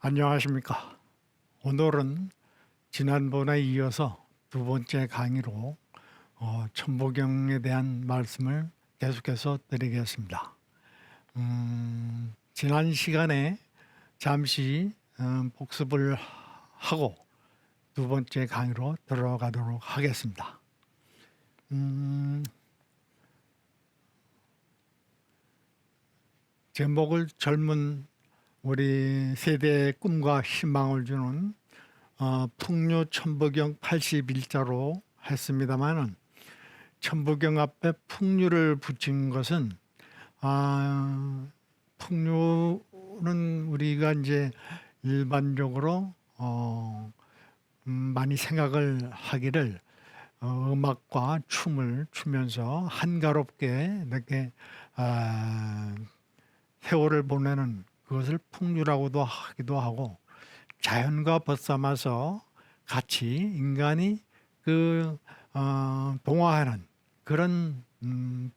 안녕하십니까. 오늘은 지난번에 이어서 두 번째 강의로 천부경에 대한 말씀을 계속해서 드리겠습니다. 지난 시간에 잠시 복습을 하고 두 번째 강의로 들어가도록 하겠습니다. 제목을 젊은 우리 세대의 꿈과 희망을 주는 풍류 천부경 81자로 했습니다마는 천부경 앞에 풍류를 붙인 것은 풍류는 우리가 이제 일반적으로 많이 생각을 하기를 음악과 춤을 추면서 한가롭게 이렇게 세월을 보내는 그것을 풍류라고도 하기도 하고, 자연과 벗삼아서 같이 인간이 동화하는 그런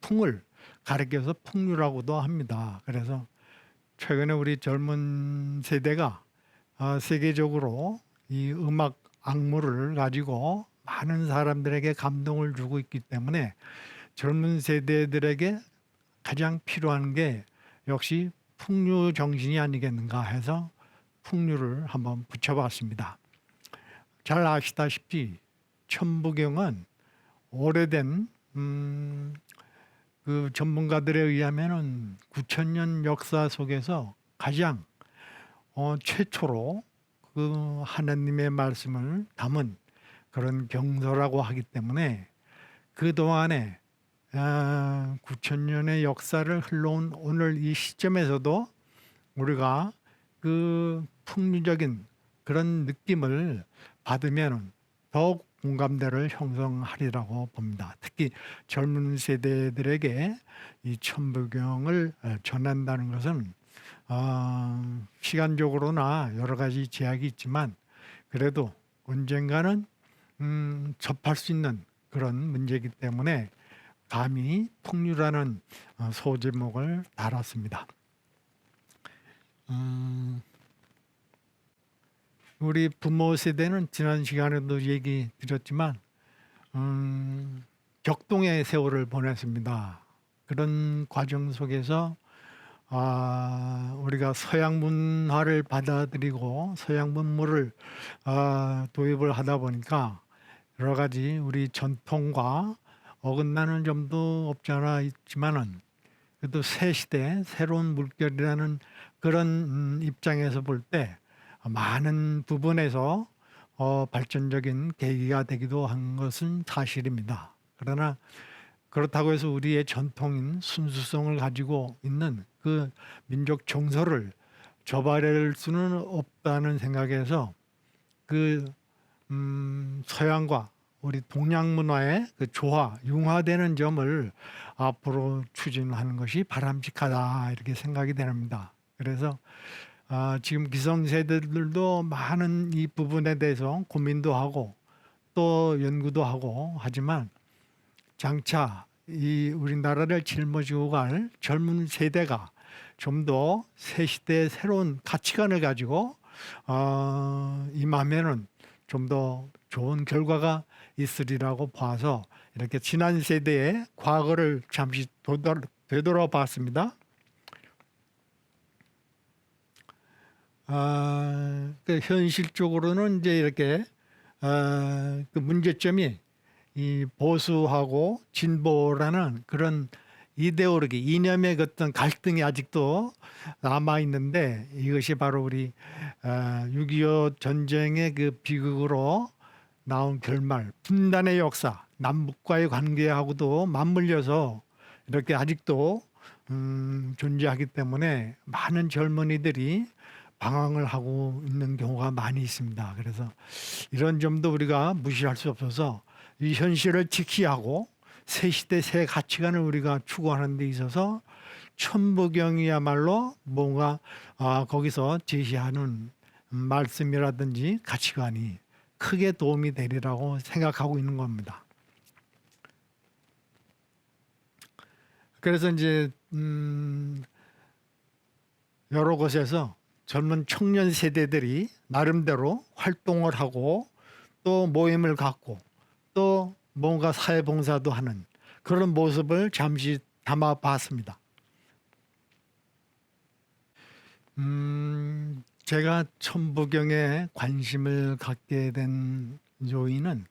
풍을 가리켜서 풍류라고도 합니다. 그래서 최근에 우리 젊은 세대가 세계적으로 이 음악 악물을 가지고 많은 사람들에게 감동을 주고 있기 때문에 젊은 세대들에게 가장 필요한 게 역시 풍류 정신이 아니겠는가 해서 풍류를 한번 붙여봤습니다. 잘 아시다시피 천부경은 오래된 그 전문가들에 의하면은 9,000년 역사 속에서 가장 최초로 그 하나님의 말씀을 담은 그런 경서라고 하기 때문에 그 동안에 9,000년의 역사를 흘러온 오늘 이 시점에서도 우리가 그 풍류적인 그런 느낌을 받으면 더욱 공감대를 형성하리라고 봅니다. 특히 젊은 세대들에게 이 천부경을 전한다는 것은 시간적으로나 여러 가지 제약이 있지만 그래도 언젠가는 접할 수 있는 그런 문제이기 때문에 감히 풍류라는 소제목을 달았습니다. 우리 부모 세대는 지난 시간에도 얘기 드렸지만 격동의 세월을 보냈습니다. 그런 과정 속에서 우리가 서양 문화를 받아들이고 서양 문물을 도입을 하다 보니까 여러 가지 우리 전통과 어긋나는 점도 없지 않아 있지만은 그래도 새 시대 새로운 물결이라는 그런 입장에서 볼 때 많은 부분에서 발전적인 계기가 되기도 한 것은 사실입니다. 그러나 그렇다고 해서 우리의 전통인 순수성을 가지고 있는 그 민족 정서를 저버릴 수는 없다는 생각에서 그 서양과 우리 동양 문화의 그 조화, 융화되는 점을 앞으로 추진하는 것이 바람직하다 이렇게 생각이 됩니다. 그래서 지금 기성세대들도 많은 이 부분에 대해서 고민도 하고 또 연구도 하고 하지만 장차 이 우리나라를 짊어지고 갈 젊은 세대가 좀 더 새 시대의 새로운 가치관을 가지고 임하면은 좀 더 좋은 결과가 있으리라고 봐서 이렇게 지난 세대의 과거를 잠시 되돌아봤습니다. 현실적으로는 이제 이렇게 그 문제점이 이 보수하고 진보라는 그런 이데올로기, 이념의 어떤 갈등이 아직도 남아 있는데 이것이 바로 우리 6.25 전쟁의 그 비극으로 나온 결말, 분단의 역사, 남북과의 관계하고도 맞물려서 이렇게 아직도 존재하기 때문에 많은 젊은이들이 방황을 하고 있는 경우가 많이 있습니다. 그래서 이런 점도 우리가 무시할 수 없어서 이 현실을 직시하고 새 시대 새 가치관을 우리가 추구하는 데 있어서 천부경이야말로 뭔가 거기서 제시하는 말씀이라든지 가치관이 크게 도움이 되리라고 생각하고 있는 겁니다. 그래서 이제 여러 곳에서 젊은 청년 세대들이 나름대로 활동을 하고 또 모임을 갖고 또 뭔가 사회봉사도 하는 그런 모습을 잠시 담아봤습니다. 제가 천부경에 관심을 갖게 된 요인은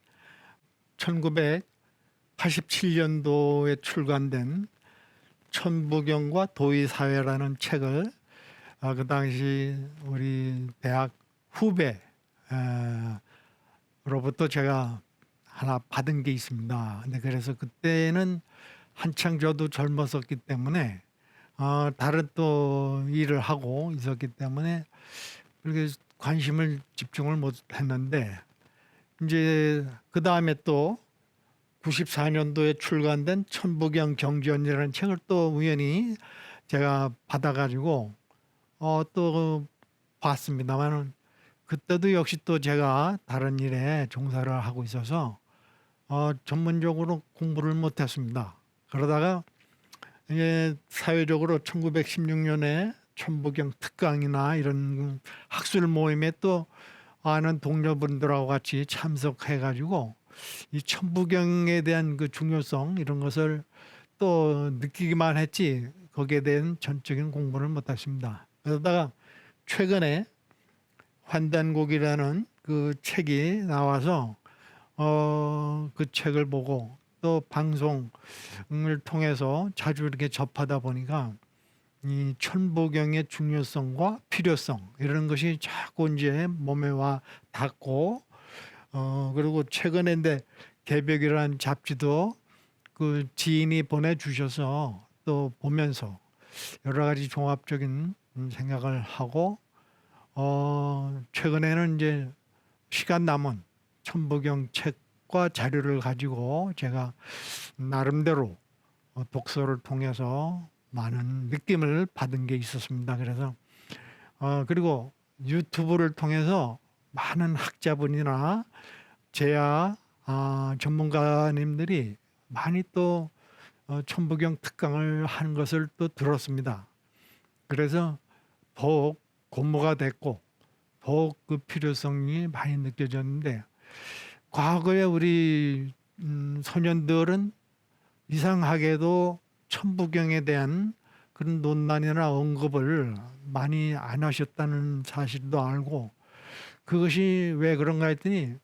1987년도에 출간된 천부경과 도의사회라는 책을 그 당시 우리 대학 후배로부터 제가 하나 받은 게 있습니다. 근데 그래서 그때는 한창 저도 젊었었기 때문에 다른 또 일을 하고 있었기 때문에 그렇게 관심을 집중을 못 했는데 이제 그 다음에 또 94년도에 출간된 천부경 경전이라는 책을 또 우연히 제가 받아가지고 또 봤습니다만은 그때도 역시 또 제가 다른 일에 종사를 하고 있어서 전문적으로 공부를 못했습니다. 그러다가 이게 사회적으로 1916년에 천부경 특강이나 이런 학술 모임에 또 아는 동료분들하고 같이 참석해가지고 이 천부경에 대한 그 중요성 이런 것을 또 느끼기만 했지 거기에 대한 전적인 공부를 못했습니다. 그러다가 최근에 환단곡이라는 그 책이 나와서 그 책을 보고 또 방송을 통해서 자주 이렇게 접하다 보니까 이 천부경의 중요성과 필요성 이런 것이 자꾸 이제 몸에 와 닿고 그리고 최근에 인데 개벽이라는 잡지도 그 지인이 보내주셔서 또 보면서 여러 가지 종합적인 생각을 하고 최근에는 이제 시간 남은 천부경 책과 자료를 가지고 제가 나름대로 독서를 통해서 많은 느낌을 받은 게 있었습니다. 그래서 그리고 유튜브를 통해서 많은 학자분이나 제야 전문가님들이 많이 또 천부경 특강을 하는 것을 또 들었습니다. 그래서 더욱 고무가 됐고 더욱 그 필요성이 많이 느껴졌는데 과거에 우리 소년들은 이상하게도 천부경에 대한 그런 논란이나 언급을 많이 안 하셨다는 사실도 알고 그것이 왜 그런가 했더니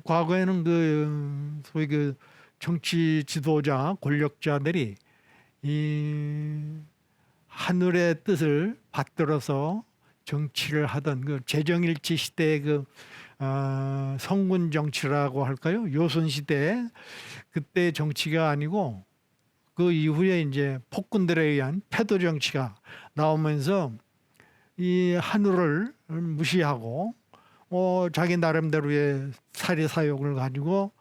과거에는 그 소위 그 정치 지도자 권력자들이 이 하늘의 뜻을 받들어서 정치를 하던 그 제정일치 시대의 그 성군 정치라고 할까요? 요선 시대 그때 정치가 아니고 그 이후에 이제 폭군들에 의한 패도 정치가 나오면서 이 하늘을 무시하고 자기 나름대로의 사리 사욕을 가지고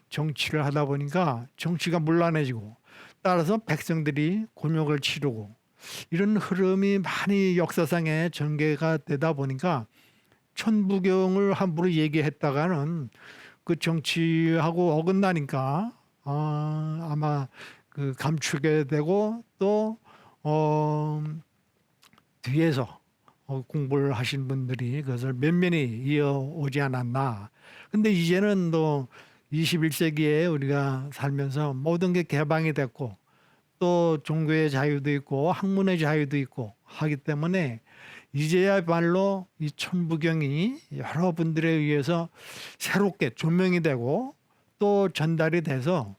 정치를 하다 보니까 정치가 문란해지고 따라서 백성들이 곤욕을 치르고 이런 흐름이 많이 역사상에 전개가 되다 보니까 천부경을 함부로 얘기했다가는 그 정치하고 어긋나니까 아마 그 감추게 되고 또 뒤에서 공부를 하신 분들이 그것을 면면히 이어오지 않았나. 근데 이제는 또 21세기에 우리가 살면서 모든 게 개방이 됐고 또 종교의 자유도 있고 학문의 자유도 있고 하기 때문에 이제야말로 이 천부경이 여러분들에 의해서 새롭게 조명이 되고 또 전달이 돼서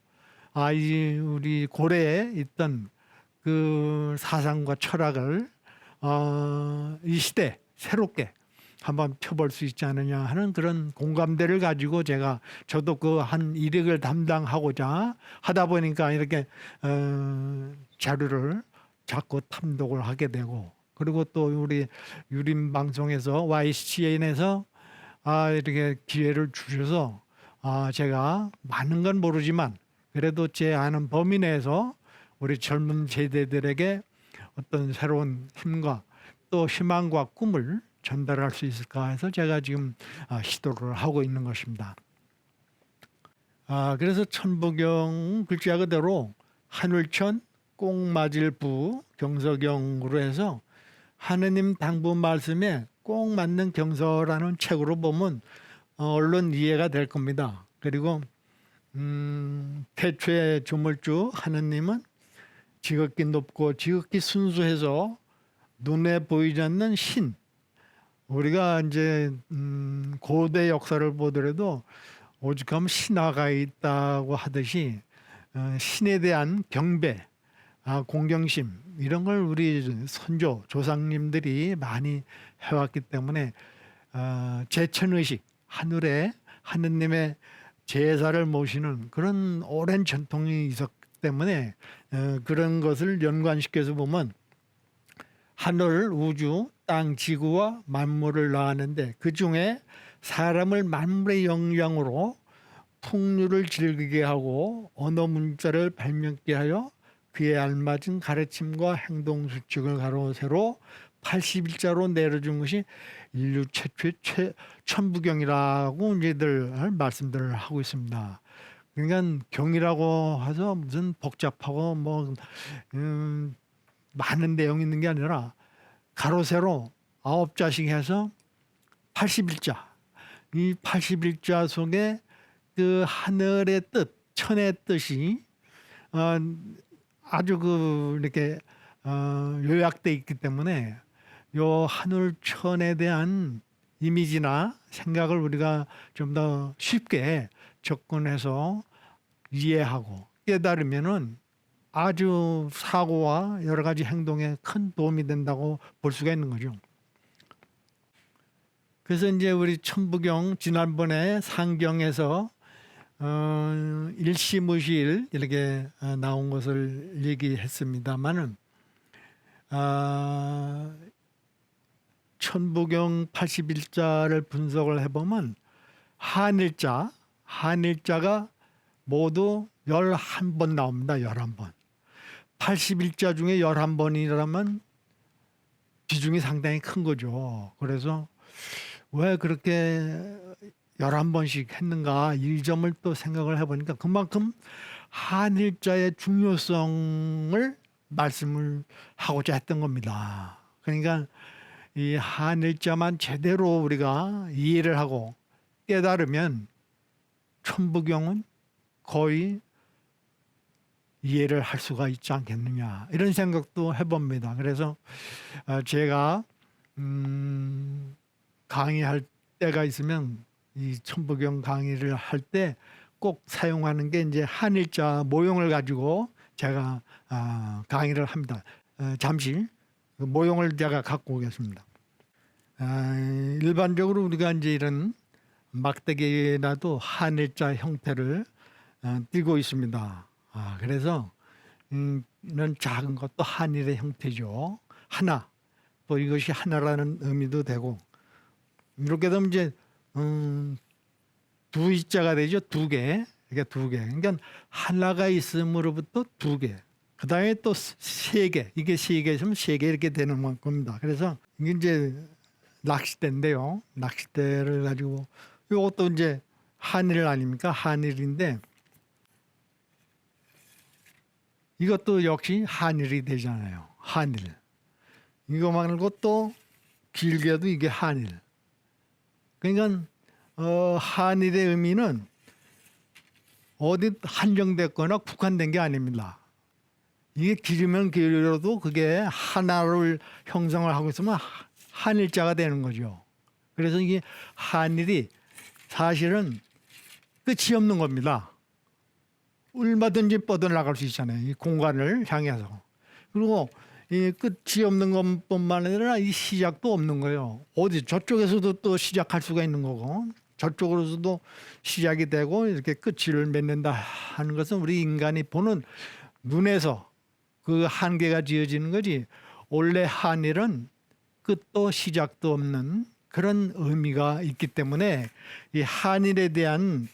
이 우리 고래에 있던 그 사상과 철학을 이 시대 새롭게 한번 펴볼 수 있지 않느냐 하는 그런 공감대를 가지고 저도 그 한 일익을 담당하고자 하다 보니까 이렇게 자료를 자꾸 탐독을 하게 되고 그리고 또 우리 유림 방송에서 YCN에서 이렇게 기회를 주셔서 제가 많은 건 모르지만 그래도 제 아는 범위 내에서 우리 젊은 세대들에게 어떤 새로운 힘과 또 희망과 꿈을 전달할 수 있을까 해서 제가 지금 시도를 하고 있는 것입니다. 그래서 천부경 글자 그대로 한울천 꽁맞을 부 경서경으로 해서 하느님 당부 말씀에 꼭 맞는 경서라는 책으로 보면 얼른 이해가 될 겁니다. 그리고 태초의 조물주 하느님은 지극히 높고 지극히 순수해서 눈에 보이지 않는 신. 우리가 이제 고대 역사를 보더라도 오죽하면 신화가 있다고 하듯이 신에 대한 경배, 공경심 이런 걸 우리 선조 조상님들이 많이 해왔기 때문에 제천의식, 하늘에 하느님의 제사를 모시는 그런 오랜 전통이 있었기 때문에 그런 것을 연관시켜서 보면 하늘, 우주, 땅, 지구와 만물을 낳았는데 그 중에 사람을 만물의 영향으로 풍류를 즐기게 하고 언어 문자를 발명케 하여 그에 알맞은 가르침과 행동 수칙을 가로 세로 81자로 내려준 것이 인류 최초의 천부경이라고 이제들 말씀들을 하고 있습니다. 그러니까 경이라고 해서 무슨 복잡하고 많은 내용이 있는 게 아니라 가로 세로 9자씩 해서 81자. 이 81자 속에 그 하늘의 뜻, 천의 뜻이 아주 이렇게 요약돼 있기 때문에 요 하늘 천에 대한 이미지나 생각을 우리가 좀 더 쉽게 접근해서 이해하고 깨달으면은 아주 사고와 여러 가지 행동에 큰 도움이 된다고 볼 수가 있는 거죠. 그래서 이제 우리 천부경 지난번에 상경에서 일시무실 이렇게 나온 것을 얘기했습니다만은 천부경 81자를 분석을 해보면 한일자가 모두 11번 나옵니다. 11번. 81자 중에 11번이라면 비중이 상당히 큰 거죠. 그래서 왜 그렇게 11번씩 했는가 이 점을 또 생각을 해보니까 그만큼 한일자의 중요성을 말씀을 하고자 했던 겁니다. 그러니까 이 한일자만 제대로 우리가 이해를 하고 깨달으면 천부경은 거의 이해를 할 수가 있지 않겠느냐 이런 생각도 해봅니다. 그래서 제가 강의할 때가 있으면 이 천부경 강의를 할 때 꼭 사용하는 게 이제 한일자 모형을 가지고 제가 강의를 합니다. 잠시 그 모형을 제가 갖고 오겠습니다. 일반적으로 우리가 이제 이런 막대기에라도 한일자 형태를 띄고 있습니다. 그래서 이런 작은 것도 한일의 형태죠. 하나, 또 이것이 하나라는 의미도 되고 이렇게 되면 이제 두 이자가 되죠. 두 개. 그러니까 두 개. 그러니까 하나가 있음으로부터 두 개. 그 다음에 또 세 개. 이게 세 개 있으면 세 개 이렇게 되는 겁니다. 그래서 이게 이제 낚싯대인데요. 낚싯대를 가지고 이것도 이제 한일 아닙니까? 한일인데 이것도 역시 한일이 되잖아요. 한일. 이거 말고 또 길게도 이게 한일. 그러니까 한일의 의미는 어디 한정됐거나 국한된 게 아닙니다. 이게 길으면 길어도 그게 하나를 형성을 하고 있으면 한일자가 되는 거죠. 그래서 이게 한일이 사실은 끝이 없는 겁니다. 얼마든지 뻗어나갈 수 있잖아요. 이 공간을 향해서. 그리고 이 끝이 없는 것뿐만 아니라 이 시작도 없는 거예요. 어디 저쪽에서도 또 시작할 수가 있는 거고 저쪽으로서도 시작이 되고 이렇게 끝을 맺는다 하는 것은 우리 인간이 보는 눈에서 그 한계가 지어지는 거지. 원래 한일은 끝도 시작도 없는 그런 의미가 있기 때문에 이 한일에 대한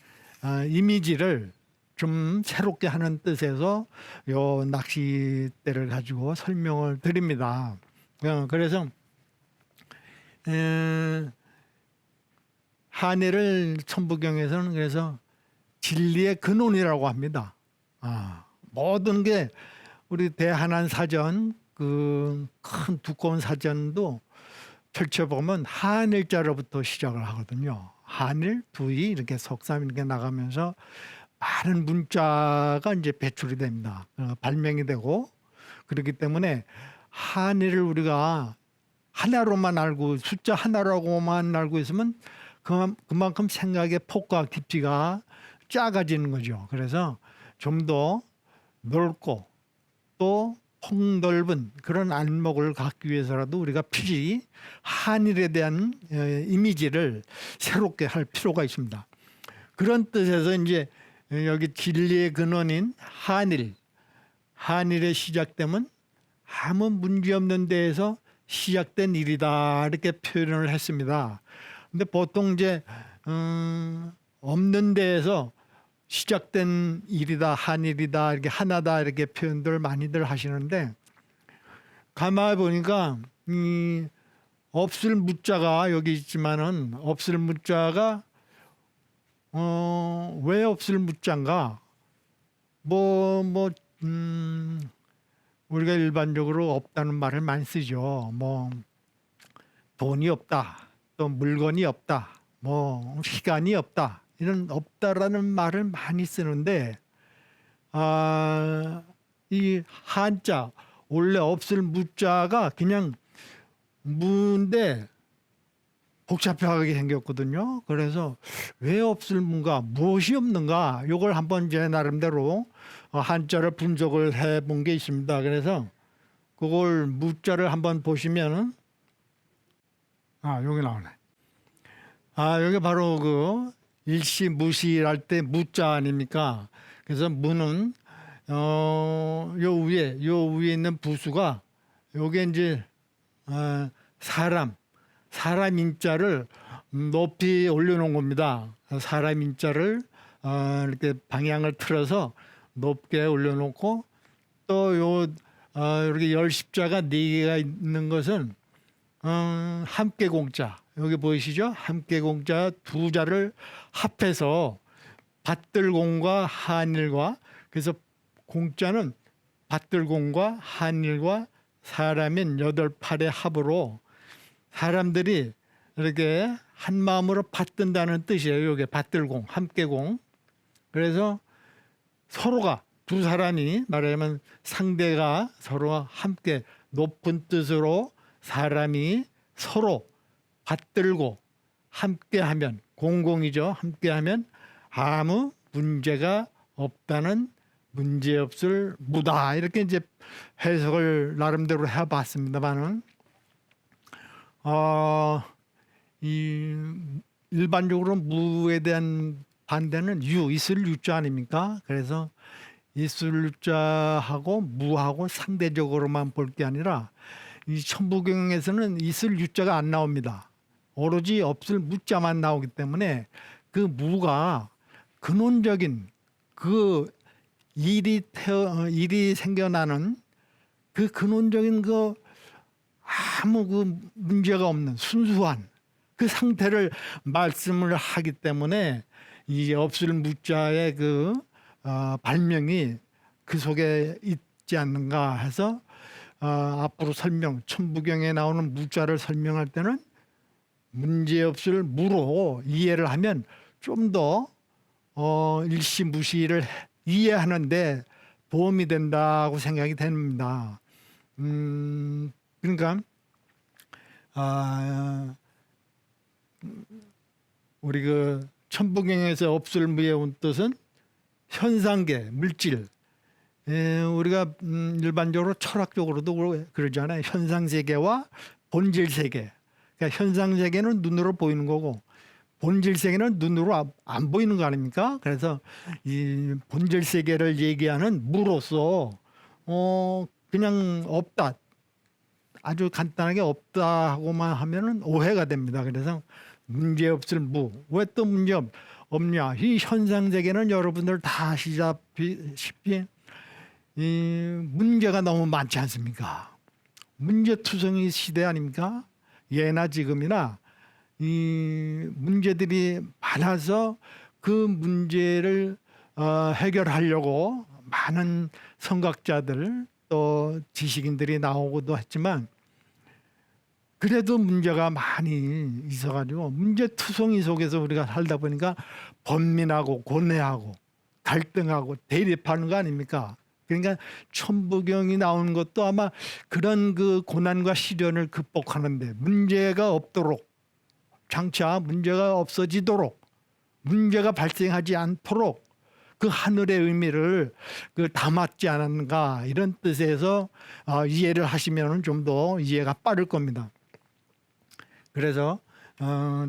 이미지를 좀 새롭게 하는 뜻에서 요 낚싯대를 가지고 설명을 드립니다. 그래서 한일을 천부경에서는 그래서 진리의 근원이라고 합니다. 모든 게 우리 대한한 사전 그 큰 두꺼운 사전도 펼쳐보면 한일자로부터 시작을 하거든요. 한일, 두이 이렇게 속삼 이렇게 나가면서 많은 문자가 이제 배출이 됩니다. 발명이 되고 그렇기 때문에 한일을 우리가 하나로만 알고 숫자 하나라고만 알고 있으면 그만큼 생각의 폭과 깊이가 작아지는 거죠. 그래서 좀 더 넓고 또 폭넓은 그런 안목을 갖기 위해서라도 우리가 필히 한일에 대한 이미지를 새롭게 할 필요가 있습니다. 그런 뜻에서 이제 여기 진리의 근원인 한일에 시작되면 아무 문제 없는 데에서 시작된 일이다 이렇게 표현을 했습니다. 근데 보통 이제 없는 데에서 시작된 일이다, 한일이다, 이렇게 하나다 이렇게 표현들 많이들 하시는데 가만히 보니까 없을 무자가 여기 있지만은 없을 무자가 왜 없을 무자인가? 우리가 일반적으로 없다는 말을 많이 쓰죠. 뭐 돈이 없다, 또 물건이 없다, 뭐 시간이 없다. 이런 없다라는 말을 많이 쓰는데 이 한자 원래 없을 무자가 그냥 무인데 복잡하게 생겼거든요. 그래서 왜 없을 무가 무엇이 없는가 이걸 한번 제 나름대로 한자를 분석을 해본 게 있습니다. 그래서 그걸 무자를 한번 보시면은 여기 나오네. 여기 바로 그 일시 무시할 때 무자 아닙니까? 그래서 무는 요 위에 있는 부수가 요게 이제 사람 인자를 높이 올려놓은 겁니다. 사람 인자를 이렇게 방향을 틀어서 높게 올려놓고 또 이렇게 열 십자가 4개가 있는 것은 함께 공자 여기 보이시죠? 함께 공자 2자를 합해서 밭들공과 한일과 그래서 공자는 밭들공과 한일과 사람인 8팔의 합으로 사람들이 이렇게 한 마음으로 밭든다는 뜻이에요. 이게 밭들공, 함께공. 그래서 서로가 두 사람이 말하자면 상대가 서로 함께 높은 뜻으로 사람이 서로 받들고 함께하면 공공이죠. 함께하면 아무 문제가 없다는 문제없을 무다 이렇게 이제 해석을 나름대로 해봤습니다만은 이 일반적으로 무에 대한 반대는 있을 유자 아닙니까? 그래서 있을 유자하고 무하고 상대적으로만 볼 게 아니라 이 천부경에서는 있을 유자가 안 나옵니다. 오로지 없을 무자만 나오기 때문에 그 무가 근원적인 그 일이 생겨나는 그 근원적인 그 아무 그 문제가 없는 순수한 그 상태를 말씀을 하기 때문에 이 없을 무자의 그 발명이 그 속에 있지 않는가 해서 앞으로 천부경에 나오는 무자를 설명할 때는 문제없을 무로 이해를 하면 좀 더 일시무시를 이해하는데 도움이 된다고 생각이 됩니다. 그러니까 우리 그 천부경에서 없을 무의 온 뜻은 현상계, 물질. 우리가 일반적으로 철학적으로도 그러잖아요. 현상세계와 본질세계. 그러니까 현상세계는 눈으로 보이는 거고 본질세계는 눈으로 안 보이는 거 아닙니까? 그래서 이 본질세계를 얘기하는 무로서 그냥 없다. 아주 간단하게 없다 하고만 하면은 오해가 됩니다. 그래서 문제없을 무. 왜 또 문제 없냐? 이 현상세계는 여러분들 다 아시다시피 이 문제가 너무 많지 않습니까? 문제투성이 시대 아닙니까? 예나 지금이나 이 문제들이 많아서 그 문제를 해결하려고 많은 선각자들 또 지식인들이 나오고도 했지만 그래도 문제가 많이 있어가지고 문제투성이 속에서 우리가 살다 보니까 번민하고 고뇌하고 갈등하고 대립하는 거 아닙니까? 그러니까 천부경이 나오는 것도 아마 그런 그 고난과 시련을 극복하는데 문제가 없도록, 장차 문제가 없어지도록, 문제가 발생하지 않도록 그 하늘의 의미를 그 담았지 않았는가, 이런 뜻에서 이해를 하시면 좀 더 이해가 빠를 겁니다. 그래서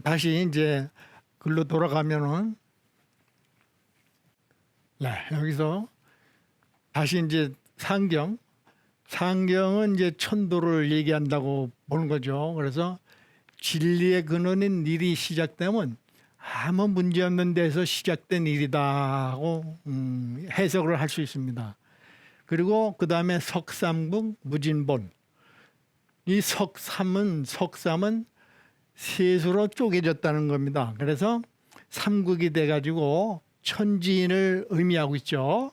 다시 이제 글로 돌아가면은, 네, 여기서 다시 이제 상경은 이제 천도를 얘기한다고 보는 거죠. 그래서 진리의 근원인 일이 시작되면 아무 문제 없는 데서 시작된 일이다 하고 해석을 할 수 있습니다. 그리고 그 다음에 석삼국 무진본. 이 석삼은 셋으로 쪼개졌다는 겁니다. 그래서 삼국이 돼가지고 천지인을 의미하고 있죠.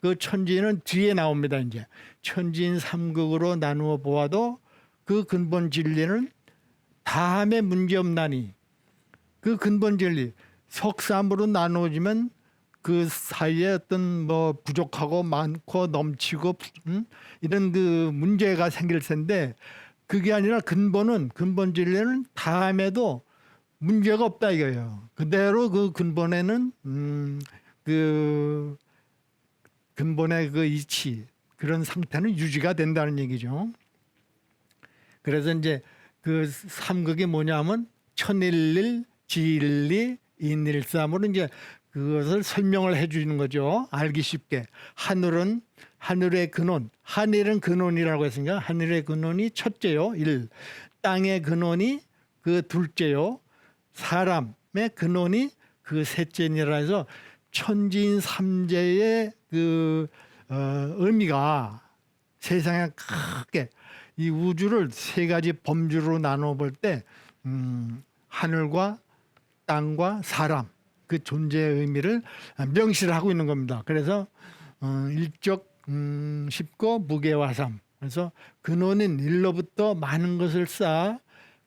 그 천지인은 뒤에 나옵니다. 이제 천지인 삼국으로 나누어 보아도 그 근본 진리는 다음에 문제 없나니, 그 근본 진리 석삼으로 나누어지면 그 사이에 어떤 뭐 부족하고 많고 넘치고 이런 그 문제가 생길 텐데, 그게 아니라 근본 진리는 다음에도 문제가 없다 이거예요. 그대로 그 근본에는 그 근본의 그 이치, 그런 상태는 유지가 된다는 얘기죠. 그래서 이제 그 삼극이 뭐냐면 천일일, 지일리, 인일삼으로 이제 그것을 설명을 해 주는 거죠. 알기 쉽게. 하늘의 근원, 하늘은 근원이라고 했으니까 하늘의 근원이 첫째요, 일. 땅의 근원이 그 둘째요, 사람의 근원이 그 셋째니라 해서 천지인 삼재의 그 의미가 세상에 크게 이 우주를 세 가지 범주로 나눠 볼 때 하늘과 땅과 사람, 그 존재의 의미를 명시하고 있는 겁니다. 그래서 일적 십고 무게화삼. 그래서 근원인 일로부터 많은 것을 쌓아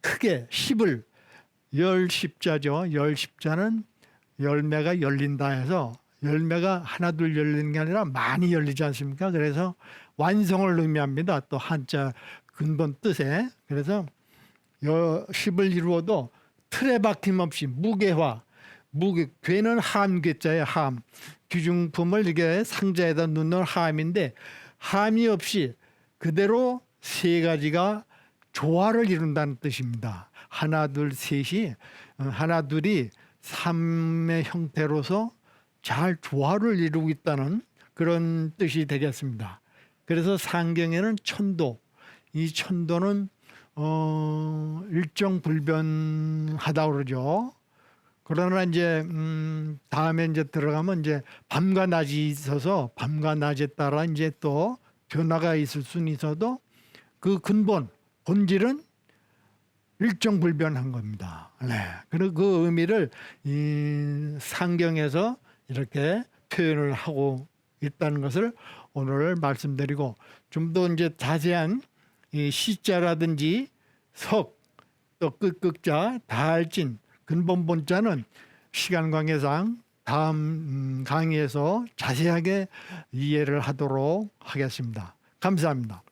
크게 십을, 열 십자죠. 열 십자는 열매가 열린다 해서 열매가 하나 둘 열리는 게 아니라 많이 열리지 않습니까? 그래서 완성을 의미합니다. 또 한자 근본 뜻에. 그래서 십을 이루어도 틀에 박힘없이 무게화, 괴는 함괴자의 함, 귀중품을 이게 상자에다 넣는 함인데, 함이 없이 그대로 세 가지가 조화를 이룬다는 뜻입니다. 하나 둘 셋이, 하나 둘이 삼의 형태로서 잘 조화를 이루고 있다는 그런 뜻이 되겠습니다. 그래서 상경에는 천도, 이 천도는 일정불변하다 그러죠. 그러나 이제 다음에 이제 들어가면 이제 밤과 낮이 있어서 밤과 낮에 따라 이제 또 변화가 있을 수는 있어도 그 근본 본질은 일정불변한 겁니다. 네. 그리고 그 의미를 이 상경에서 이렇게 표현을 하고 있다는 것을 오늘 말씀드리고, 좀 더 이제 자세한 이 시자라든지 석, 또 끝극자, 다할진, 근본 본자는 시간 관계상 다음 강의에서 자세하게 이해를 하도록 하겠습니다. 감사합니다.